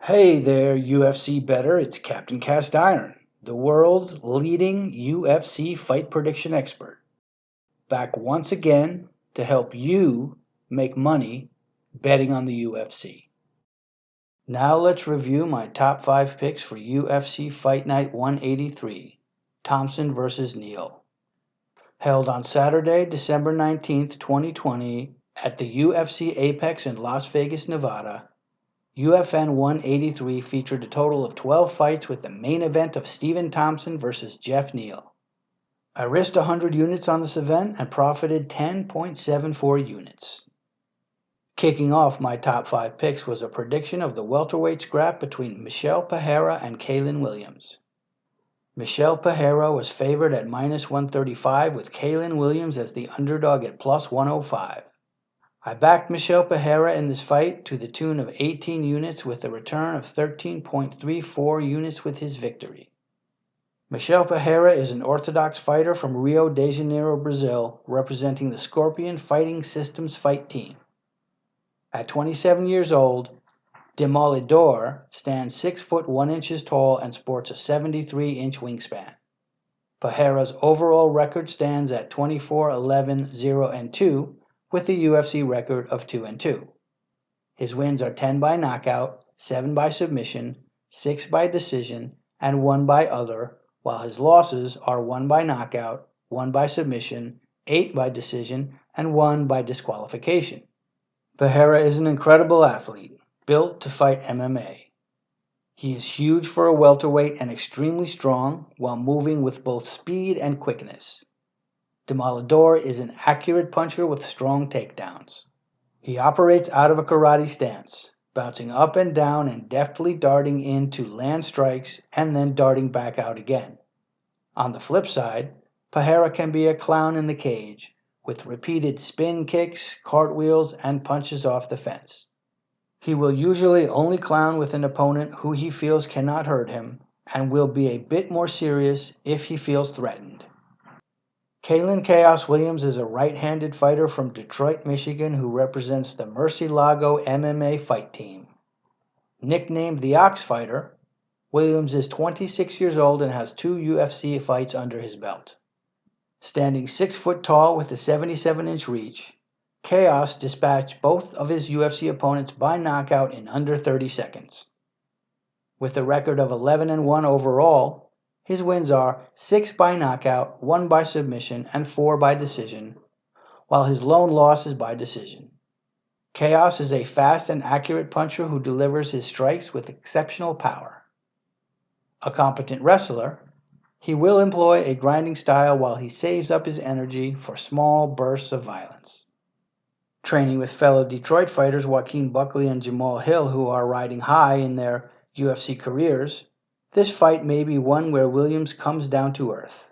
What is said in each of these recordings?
Hey there, UFC bettor. It's Captain Castiron, the world's leading UFC fight prediction expert, back once again to help you make money betting on the UFC. Now let's review my top 5 picks for UFC Fight Night 183, Thompson vs. Neal. Held on Saturday, December 19th, 2020, at the UFC Apex in Las Vegas, Nevada. UFN 183 featured a total of 12 fights with the main event of Stephen Thompson versus Jeff Neal. I risked 100 units on this event and profited 10.74 units. Kicking off my top 5 picks was a prediction of the welterweight scrap between Michel Pereira and Kalen Williams. Michel Pereira was favored at minus 135 with Kalen Williams as the underdog at plus 105. I backed Michel Pereira in this fight to the tune of 18 units with a return of 13.34 units with his victory. Michel Pereira is an orthodox fighter from Rio de Janeiro, Brazil, representing the Scorpion Fighting Systems fight team. At 27 years old, Demolidor stands 6 foot 1 inches tall and sports a 73-inch wingspan. Pereira's overall record stands at 24-11-0-2, with a UFC record of 2-2. His wins are 10 by knockout, 7 by submission, 6 by decision, and 1 by other, while his losses are 1 by knockout, 1 by submission, 8 by decision, and 1 by disqualification. Pereira is an incredible athlete, built to fight MMA. He is huge for a welterweight and extremely strong, while moving with both speed and quickness. Demolidor is an accurate puncher with strong takedowns. He operates out of a karate stance, bouncing up and down and deftly darting in to land strikes and then darting back out again. On the flip side, Pereira can be a clown in the cage, with repeated spin kicks, cartwheels, and punches off the fence. He will usually only clown with an opponent who he feels cannot hurt him, and will be a bit more serious if he feels threatened. Kalen Chaos Williams is a right-handed fighter from Detroit, Michigan who represents the Murcielago MMA fight team. Nicknamed the Ox Fighter, Williams is 26 years old and has 2 UFC fights under his belt. Standing 6 foot tall with a 77-inch reach, Chaos dispatched both of his UFC opponents by knockout in under 30 seconds. With a record of 11-1 overall, his wins are 6 by knockout, 1 by submission, and 4 by decision, while his lone loss is by decision. Chaos is a fast and accurate puncher who delivers his strikes with exceptional power. A competent wrestler, he will employ a grinding style while he saves up his energy for small bursts of violence. Training with fellow Detroit fighters Joaquin Buckley and Jamal Hill, who are riding high in their UFC careers, this fight may be one where Williams comes down to earth.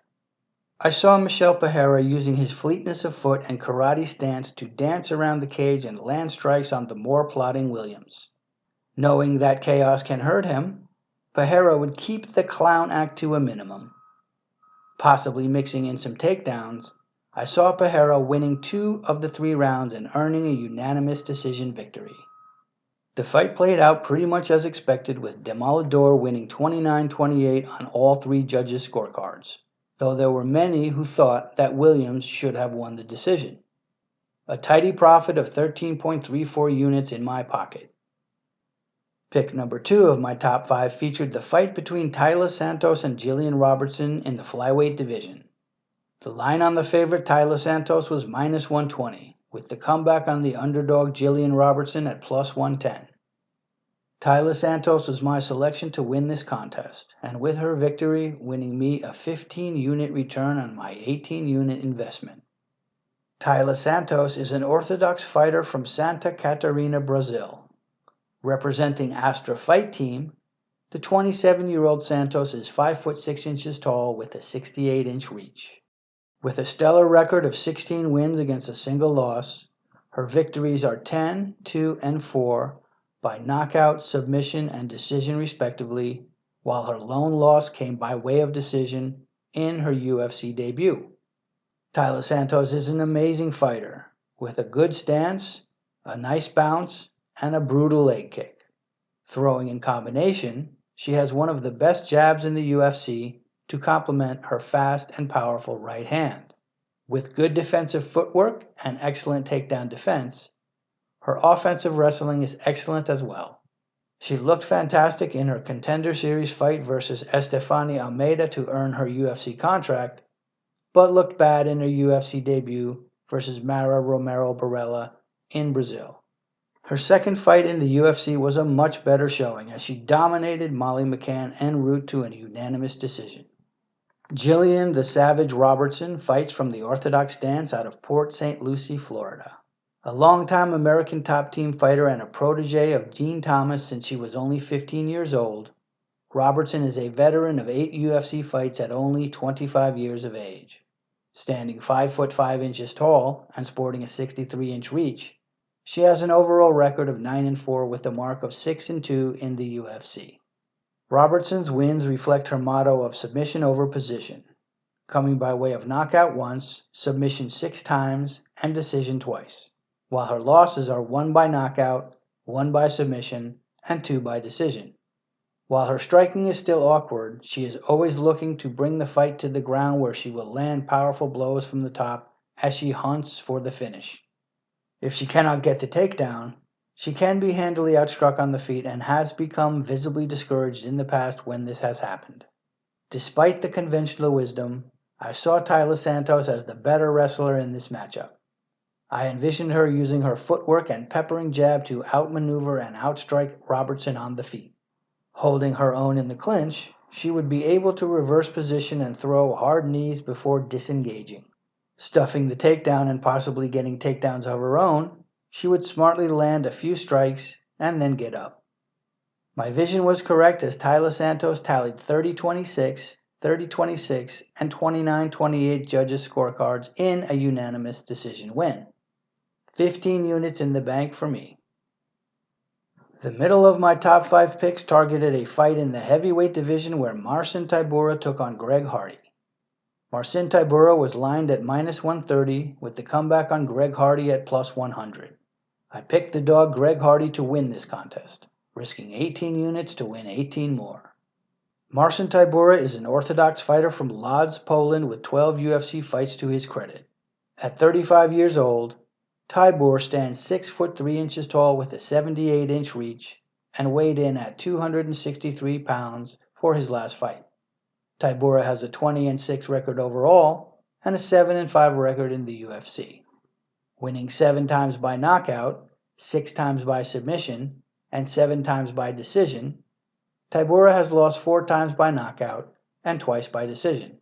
I saw Michel Pereira using his fleetness of foot and karate stance to dance around the cage and land strikes on the more plodding Williams. Knowing that Chaos can hurt him, Pereira would keep the clown act to a minimum. Possibly mixing in some takedowns, I saw Pereira winning 2 of the 3 rounds and earning a unanimous decision victory. The fight played out pretty much as expected, with Demolidor winning 29-28 on all 3 judges' scorecards, though there were many who thought that Williams should have won the decision. A tidy profit of 13.34 units in my pocket. Pick number 2 of my top 5 featured the fight between Tyler Santos and Jillian Robertson in the flyweight division. The line on the favorite Tyler Santos was minus 120. With the comeback on the underdog Jillian Robertson at plus 110. Tyler Santos was my selection to win this contest, and with her victory winning me a 15-unit return on my 18-unit investment. Tyler Santos is an orthodox fighter from Santa Catarina, Brazil. Representing Astra Fight Team, the 27-year-old Santos is 5 foot 6 inches tall with a 68-inch reach. With a stellar record of 16 wins against a single loss, her victories are 10, 2, and 4 by knockout, submission, and decision respectively, while her lone loss came by way of decision in her UFC debut. Tyler Santos is an amazing fighter, with a good stance, a nice bounce, and a brutal leg kick. Throwing in combination, she has one of the best jabs in the UFC to complement her fast and powerful right hand. With good defensive footwork and excellent takedown defense, her offensive wrestling is excellent as well. She looked fantastic in her Contender Series fight versus Estefany Almeida to earn her UFC contract, but looked bad in her UFC debut versus Mara Romero Barella in Brazil. Her second fight in the UFC was a much better showing as she dominated Molly McCann en route to a unanimous decision. Jillian the Savage Robertson fights from the Orthodox stance out of Port St. Lucie, Florida. A longtime American top team fighter and a protege of Gene Thomas since she was only 15 years old, Robertson is a veteran of 8 UFC fights at only 25 years of age. Standing 5 foot 5 inches tall and sporting a 63-inch reach, she has an overall record of 9-4 with a mark of 6-2 in the UFC. Robertson's wins reflect her motto of submission over position, coming by way of knockout once, submission 6 times, and decision twice, while her losses are 1 by knockout, 1 by submission, and 2 by decision. While her striking is still awkward, she is always looking to bring the fight to the ground where she will land powerful blows from the top as she hunts for the finish. If she cannot get the takedown, she can be handily outstruck on the feet and has become visibly discouraged in the past when this has happened. Despite the conventional wisdom, I saw Taila Santos as the better wrestler in this matchup. I envisioned her using her footwork and peppering jab to outmaneuver and outstrike Robertson on the feet. Holding her own in the clinch, she would be able to reverse position and throw hard knees before disengaging. Stuffing the takedown and possibly getting takedowns of her own, she would smartly land a few strikes and then get up. My vision was correct as Taila Santos tallied 30-26, 30-26, and 29-28 judges' scorecards in a unanimous decision win. 15 units in the bank for me. The middle of my top 5 picks targeted a fight in the heavyweight division where Marcin Tybura took on Greg Hardy. Marcin Tybura was lined at -130 with the comeback on Greg Hardy at +100. I picked the dog Greg Hardy to win this contest, risking 18 units to win 18 more. Marcin Tybura is an orthodox fighter from Lodz, Poland with 12 UFC fights to his credit. At 35 years old, Tybura stands 6 foot 3 inches tall with a 78-inch reach and weighed in at 263 pounds for his last fight. Tybura has a 20-6 record overall and a 7-5 record in the UFC. Winning 7 times by knockout, 6 times by submission, and 7 times by decision, Tybura has lost 4 times by knockout and twice by decision.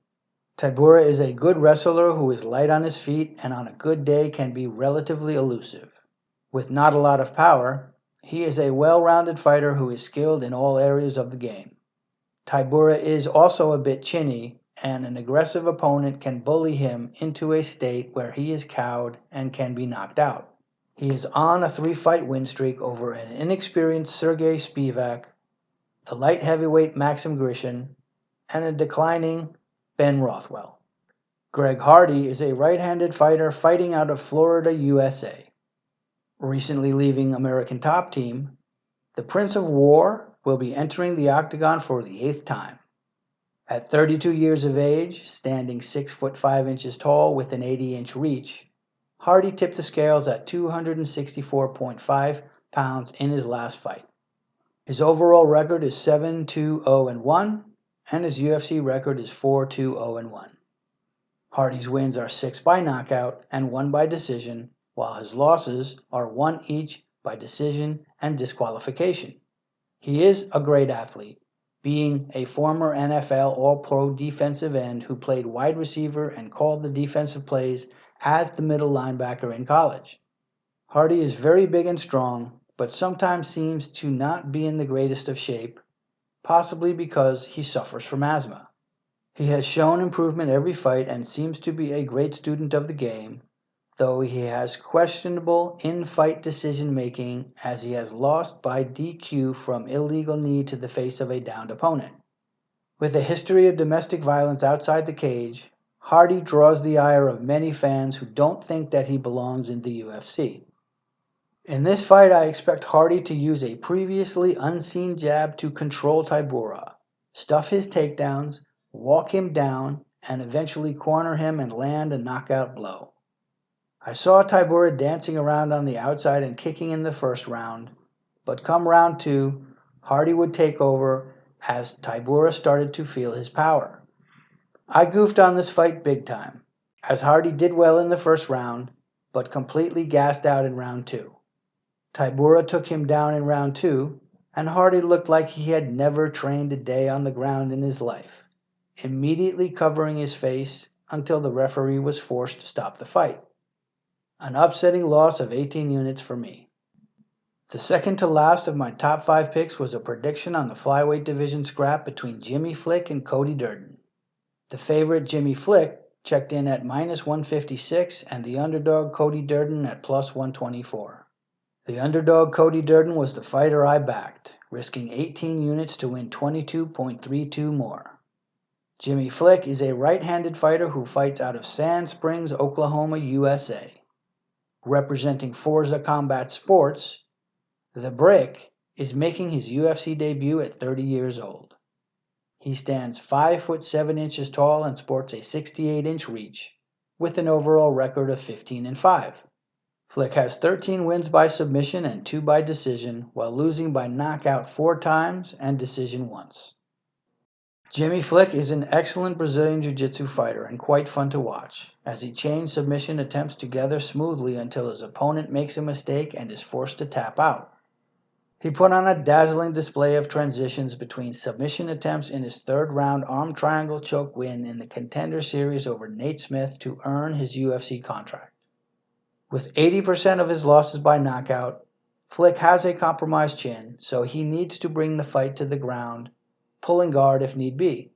Tybura is a good wrestler who is light on his feet and on a good day can be relatively elusive. With not a lot of power, he is a well-rounded fighter who is skilled in all areas of the game. Tybura is also a bit chinny, and an aggressive opponent can bully him into a state where he is cowed and can be knocked out. He is on a 3-fight win streak over an inexperienced Sergey Spivak, the light heavyweight Maxim Grishin, and a declining Ben Rothwell. Greg Hardy is a right-handed fighter fighting out of Florida, USA. Recently leaving American Top Team, the Prince of War will be entering the octagon for the 8th time. At 32 years of age, standing 6 foot 5 inches tall with an 80-inch reach, Hardy tipped the scales at 264.5 pounds in his last fight. His overall record is 7-2-0-1, and his UFC record is 4-2-0-1. Hardy's wins are 6 by knockout and 1 by decision, while his losses are 1 each by decision and disqualification. He is a great athlete, being a former NFL All-Pro defensive end who played wide receiver and called the defensive plays as the middle linebacker in college. Hardy is very big and strong, but sometimes seems to not be in the greatest of shape, possibly because he suffers from asthma. He has shown improvement every fight and seems to be a great student of the game, though he has questionable in-fight decision-making as he has lost by DQ from illegal knee to the face of a downed opponent. With a history of domestic violence outside the cage, Hardy draws the ire of many fans who don't think that he belongs in the UFC. In this fight, I expect Hardy to use a previously unseen jab to control Tybura, stuff his takedowns, walk him down, and eventually corner him and land a knockout blow. I saw Tybura dancing around on the outside and kicking in the first round, but come round 2, Hardy would take over as Tybura started to feel his power. I goofed on this fight big time, as Hardy did well in the first round, but completely gassed out in round 2. Tybura took him down in round 2, and Hardy looked like he had never trained a day on the ground in his life, immediately covering his face until the referee was forced to stop the fight. An upsetting loss of 18 units for me. The second to last of my top 5 picks was a prediction on the flyweight division scrap between Jimmy Flick and Cody Durden. The favorite Jimmy Flick checked in at minus 156 and the underdog Cody Durden at plus 124. The underdog Cody Durden was the fighter I backed, risking 18 units to win 22.32 more. Jimmy Flick is a right-handed fighter who fights out of Sand Springs, Oklahoma, USA. Representing Forza Combat Sports, the Brick is making his UFC debut at 30 years old. He stands 5 foot 7 inches tall and sports a 68-inch reach, with an overall record of 15-5. Flick has 13 wins by submission and 2 by decision, while losing by knockout 4 times and decision once. Jimmy Flick is an excellent Brazilian Jiu-Jitsu fighter and quite fun to watch, as he chains submission attempts together smoothly until his opponent makes a mistake and is forced to tap out. He put on a dazzling display of transitions between submission attempts in his third round arm triangle choke win in the Contender Series over Nate Smith to earn his UFC contract. With 80% of his losses by knockout, Flick has a compromised chin, so he needs to bring the fight to the ground, pulling guard if need be.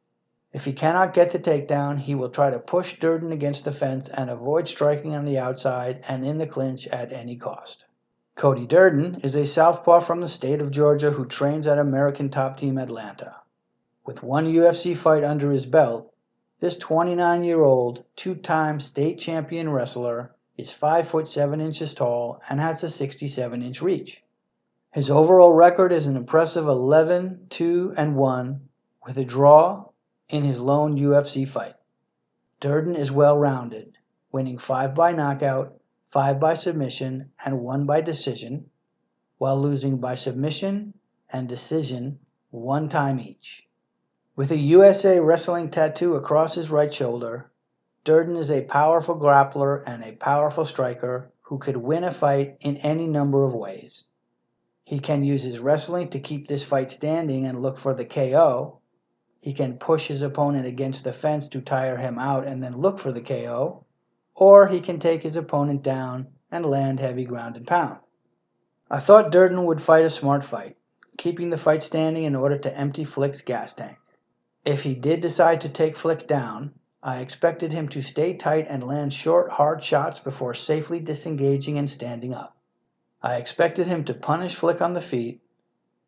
If he cannot get the takedown, he will try to push Durden against the fence and avoid striking on the outside and in the clinch at any cost. Cody Durden is a southpaw from the state of Georgia who trains at American Top Team Atlanta. With 1 UFC fight under his belt, this 29-year-old, 2-time state champion wrestler is 5 foot 7 inches tall and has a 67-inch reach. His overall record is an impressive 11-2-1 with a draw in his lone UFC fight. Durden is well-rounded, winning 5 by knockout, 5 by submission, and 1 by decision, while losing by submission and decision 1 time each. With a USA Wrestling tattoo across his right shoulder, Durden is a powerful grappler and a powerful striker who could win a fight in any number of ways. He can use his wrestling to keep this fight standing and look for the KO. He can push his opponent against the fence to tire him out and then look for the KO. Or he can take his opponent down and land heavy ground and pound. I thought Durden would fight a smart fight, keeping the fight standing in order to empty Flick's gas tank. If he did decide to take Flick down, I expected him to stay tight and land short, hard shots before safely disengaging and standing up. I expected him to punish Flick on the feet,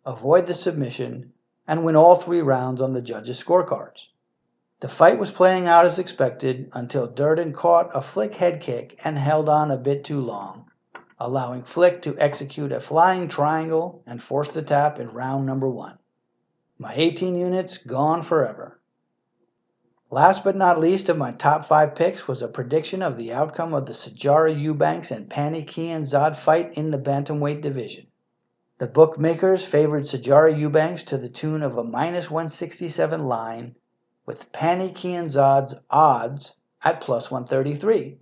avoid the submission, and win all 3 rounds on the judges' scorecards. The fight was playing out as expected until Durden caught a Flick head kick and held on a bit too long, allowing Flick to execute a flying triangle and force the tap in round number 1. My 18 units gone forever. Last but not least of my top 5 picks was a prediction of the outcome of the Sijara Eubanks and Pannie Kianzad fight in the bantamweight division. The bookmakers favored Sijara Eubanks to the tune of a minus 167 line, with Pannie Kianzad's odds at plus 133.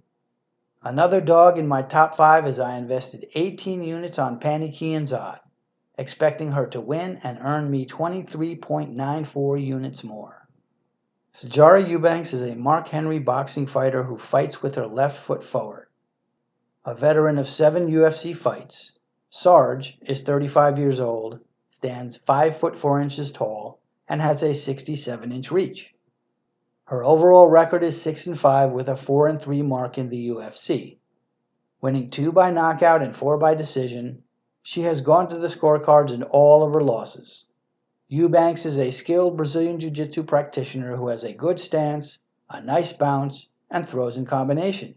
Another dog in my top 5 as I invested 18 units on Pannie Kianzad, expecting her to win and earn me 23.94 units more. Sijara Eubanks is a Mark Henry boxing fighter who fights with her left foot forward. A veteran of 7 UFC fights, Sarge is 35 years old, stands 5 foot 4 inches tall, and has a 67-inch reach. Her overall record is 6-5 with a 4-3 mark in the UFC. Winning 2 by knockout and 4 by decision, she has gone to the scorecards in all of her losses. Eubanks is a skilled Brazilian Jiu-Jitsu practitioner who has a good stance, a nice bounce, and throws in combination.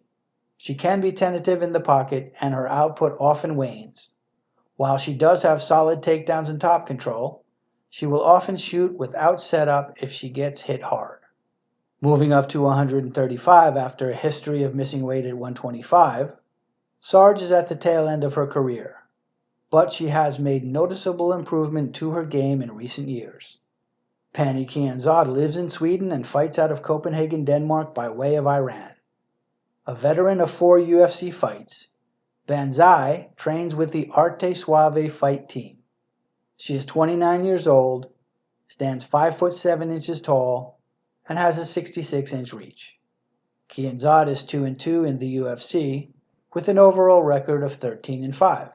She can be tentative in the pocket and her output often wanes. While she does have solid takedowns and top control, she will often shoot without setup if she gets hit hard. Moving up to 135 after a history of missing weight at 125, Sarge is at the tail end of her career, but she has made noticeable improvement to her game in recent years. Pani Kianzad lives in Sweden and fights out of Copenhagen, Denmark by way of Iran. A veteran of 4 UFC fights, Banzai trains with the Arte Suave fight team. She is 29 years old, stands 5 foot 7 inches tall, and has a 66-inch reach. Kianzad is 2-2 in the UFC with an overall record of 13-5.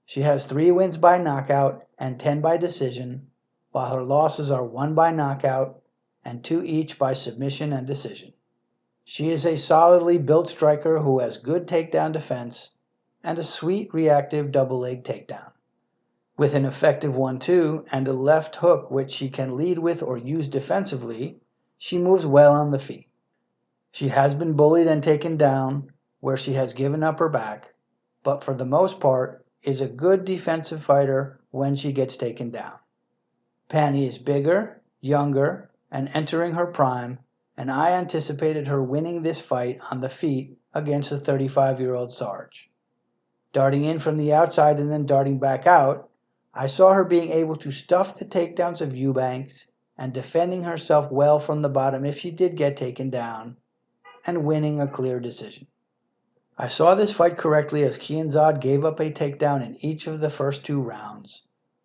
She has 3 wins by knockout and 10 by decision, while her losses are 1 by knockout and 2 each by submission and decision. She is a solidly built striker who has good takedown defense and a sweet reactive double leg takedown. With an effective 1-2 and a left hook which she can lead with or use defensively, she moves well on the feet. She has been bullied and taken down where she has given up her back, but for the most part is a good defensive fighter when she gets taken down. Pani is bigger, younger, and entering her prime, and I anticipated her winning this fight on the feet against the 35-year-old Sarge. Darting in from the outside and then darting back out, I saw her being able to stuff the takedowns of Eubanks and defending herself well from the bottom if she did get taken down, and winning a clear decision. I saw this fight correctly as Kianzad gave up a takedown in each of the first 2 rounds,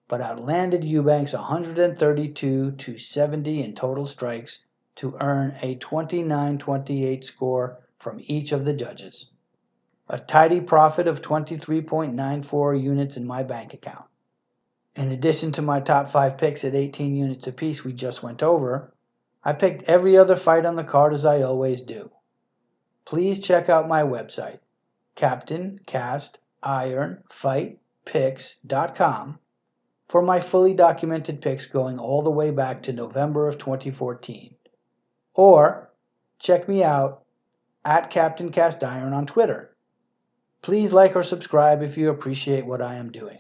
but outlanded Eubanks 132-70 in total strikes to earn a 29-28 score from each of the judges. A tidy profit of 23.94 units in my bank account. In addition to my top 5 picks at 18 units apiece we just went over, I picked every other fight on the card as I always do. Please check out my website, captaincastironfightpicks.com, for my fully documented picks going all the way back to November of 2014. Or check me out at captaincastiron on Twitter. Please like or subscribe if you appreciate what I am doing.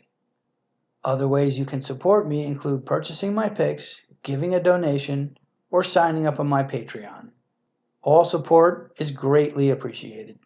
Other ways you can support me include purchasing my picks, giving a donation, or signing up on my Patreon. All support is greatly appreciated.